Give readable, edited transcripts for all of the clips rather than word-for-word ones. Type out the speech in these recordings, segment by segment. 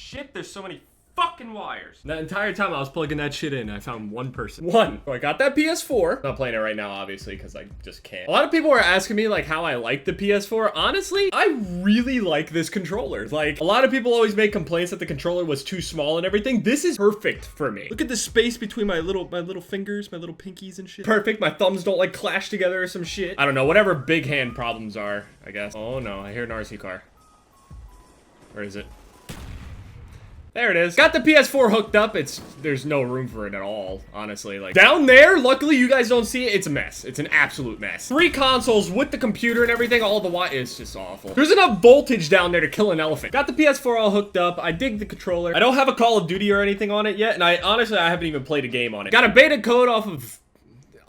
shit, there's so many fucking wires. That entire time I was plugging that shit in, I found one person. One. So I got that PS4. I'm not playing it right now, obviously, because I just can't. A lot of people are asking me, like, how I like the PS4. Honestly, I really like this controller. Like, a lot of people always make complaints that the controller was too small and everything. This is perfect for me. Look at the space between my little fingers, my little pinkies and shit. Perfect. My thumbs don't, like, clash together or some shit. I don't know, whatever big hand problems are, I guess. Oh, no, I hear an RC car. Where is it? There it is. Got the PS4 hooked up. There's no room for it at all, honestly. Like, down there, luckily you guys don't see it. It's a mess. It's an absolute mess. 3 consoles with the computer and everything, all the wire. It's just awful. There's enough voltage down there to kill an elephant. Got the PS4 all hooked up. I dig the controller. I don't have a Call of Duty or anything on it yet, and honestly, I haven't even played a game on it. Got a beta code off of...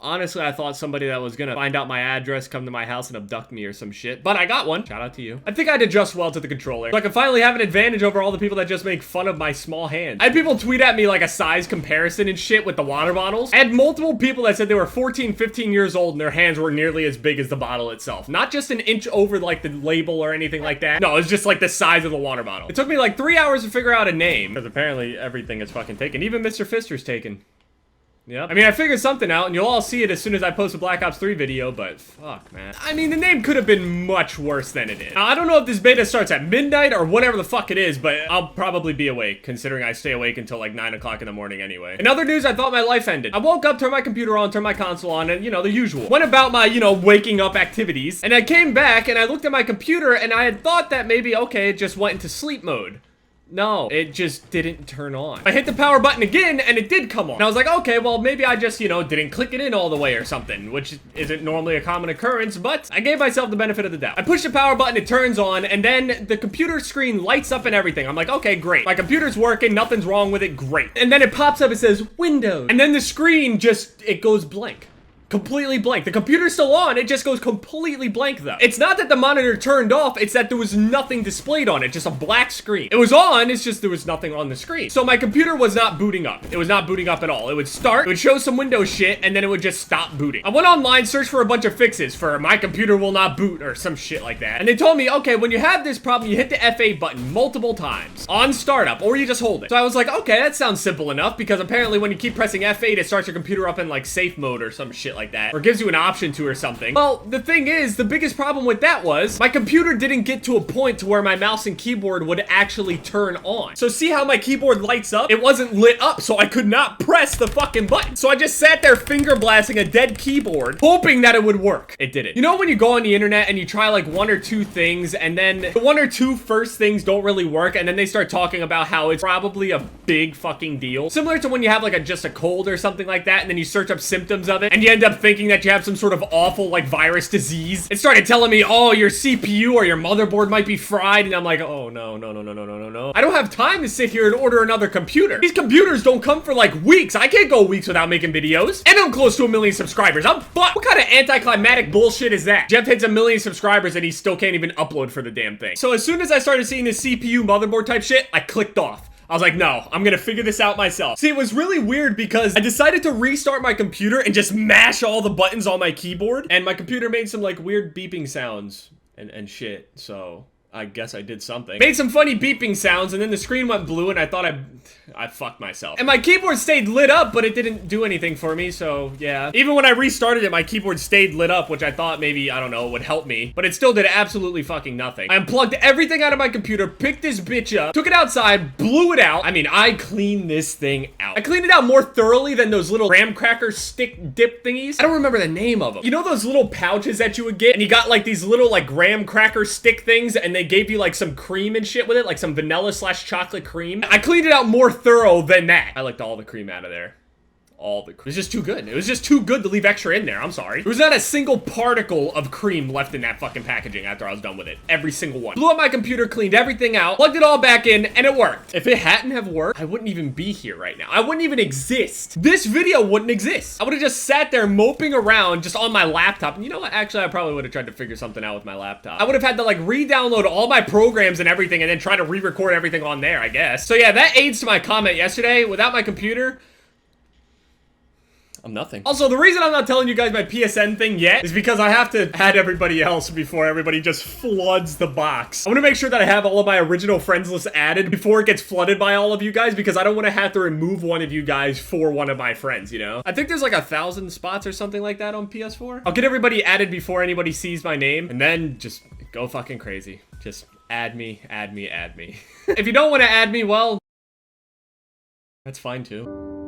Honestly, I thought somebody that was gonna find out my address, come to my house, and abduct me or some shit. But I got one. Shout out to you. I think I'd adjust well to the controller, so I can finally have an advantage over all the people that just make fun of my small hands. I had people tweet at me like a size comparison and shit with the water bottles. I had multiple people that said they were 14, 15 years old and their hands were nearly as big as the bottle itself. Not just an inch over like the label or anything like that. No, it's just like the size of the water bottle. It took me like 3 hours to figure out a name, because apparently everything is fucking taken. Even Mr. Fister's taken. Yep. I mean, I figured something out, and you'll all see it as soon as I post a Black Ops 3 video, but fuck, man. I mean, the name could have been much worse than it is. Now, I don't know if this beta starts at midnight or whatever the fuck it is, but I'll probably be awake, considering I stay awake until like 9 o'clock in the morning anyway. In other news, I thought my life ended. I woke up, turned my computer on, turned my console on, and, you know, the usual. Went about my, you know, waking up activities, and I came back, and I looked at my computer, and I had thought that maybe, okay, it just went into sleep mode. No, it just didn't turn on. I hit the power button again, and it did come on. And I was like, okay, well, maybe I just, you know, didn't click it in all the way or something, which isn't normally a common occurrence, but I gave myself the benefit of the doubt. I push the power button, it turns on, and then the computer screen lights up and everything. I'm like, okay, great. My computer's working, nothing's wrong with it, great. And then it pops up, it says, Windows. And then the screen just, it goes blank. Completely blank. The computer's still on, it just goes completely blank though. It's not that the monitor turned off, it's that there was nothing displayed on it, just a black screen. It was on, it's just there was nothing on the screen. So my computer was not booting up. It was not booting up at all. It would start, it would show some Windows shit, and then it would just stop booting. I went online, searched for a bunch of fixes for my computer will not boot or some shit like that. And they told me, okay, when you have this problem, you hit the F8 button multiple times on startup, or you just hold it. So I was like, okay, that sounds simple enough, because apparently when you keep pressing F8, it starts your computer up in like safe mode or some shit like that, or gives you an option to or something. Well, the thing is, the biggest problem with that was my computer didn't get to a point to where my mouse and keyboard would actually turn on. So see how my keyboard lights up? It wasn't lit up, so I could not press the fucking button. So I just sat there finger blasting a dead keyboard, hoping that it would work. It didn't. You know when you go on the internet and you try like 1 or 2 things, and then the 1 or 2 first things don't really work, and then they start talking about how it's probably a big fucking deal. Similar to when you have like just a cold or something like that, and then you search up symptoms of it, and you end up thinking that you have some sort of awful like virus disease. It started telling me, oh, your CPU or your motherboard might be fried, and I'm like, oh no, no, no, no, no, no, no, no. I don't have time to sit here and order another computer. These computers don't come for like weeks. I can't go weeks without making videos. And I'm close to 1 million subscribers. I'm fucked. What kind of anticlimactic bullshit is that? Jeff hits 1 million subscribers and he still can't even upload for the damn thing. So as soon as I started seeing this CPU motherboard type shit, I clicked off. I was like, no, I'm gonna figure this out myself. See, it was really weird because I decided to restart my computer and just mash all the buttons on my keyboard, and my computer made some like weird beeping sounds and shit, so I guess I did something. Made some funny beeping sounds, and then the screen went blue, and I thought I fucked myself. And my keyboard stayed lit up, but it didn't do anything for me, so yeah. Even when I restarted it, my keyboard stayed lit up, which I thought maybe, I don't know, would help me. But it still did absolutely fucking nothing. I unplugged everything out of my computer, picked this bitch up, took it outside, blew it out. I mean, I cleaned this thing out. I cleaned it out more thoroughly than those little graham cracker stick dip thingies. I don't remember the name of them. You know those little pouches that you would get, and you got like these little like graham cracker stick things, and they gave you like some cream and shit with it, like some vanilla / chocolate cream. I cleaned it out more thorough than that. I licked all the cream out of there. All the cream. It was just too good. It was just too good to leave extra in there. I'm sorry. There was not a single particle of cream left in that fucking packaging after I was done with it. Every single one. Blew up my computer, cleaned everything out, plugged it all back in, and it worked. If it hadn't have worked, I wouldn't even be here right now. I wouldn't even exist. This video wouldn't exist. I would have just sat there moping around just on my laptop. And you know what? Actually, I probably would have tried to figure something out with my laptop. I would have had to like re-download all my programs and everything and then try to re-record everything on there, I guess. So yeah, that aids to my comment yesterday. Without my computer, I'm nothing. Also, the reason I'm not telling you guys my PSN thing yet is because I have to add everybody else before everybody just floods the box. I want to make sure that I have all of my original friends list added before it gets flooded by all of you guys, because I don't want to have to remove one of you guys for one of my friends, you know? I think there's like 1,000 spots or something like that on PS4. I'll get everybody added before anybody sees my name, and then just go fucking crazy. Just add me, add me, add me. If you don't want to add me, well, that's fine too.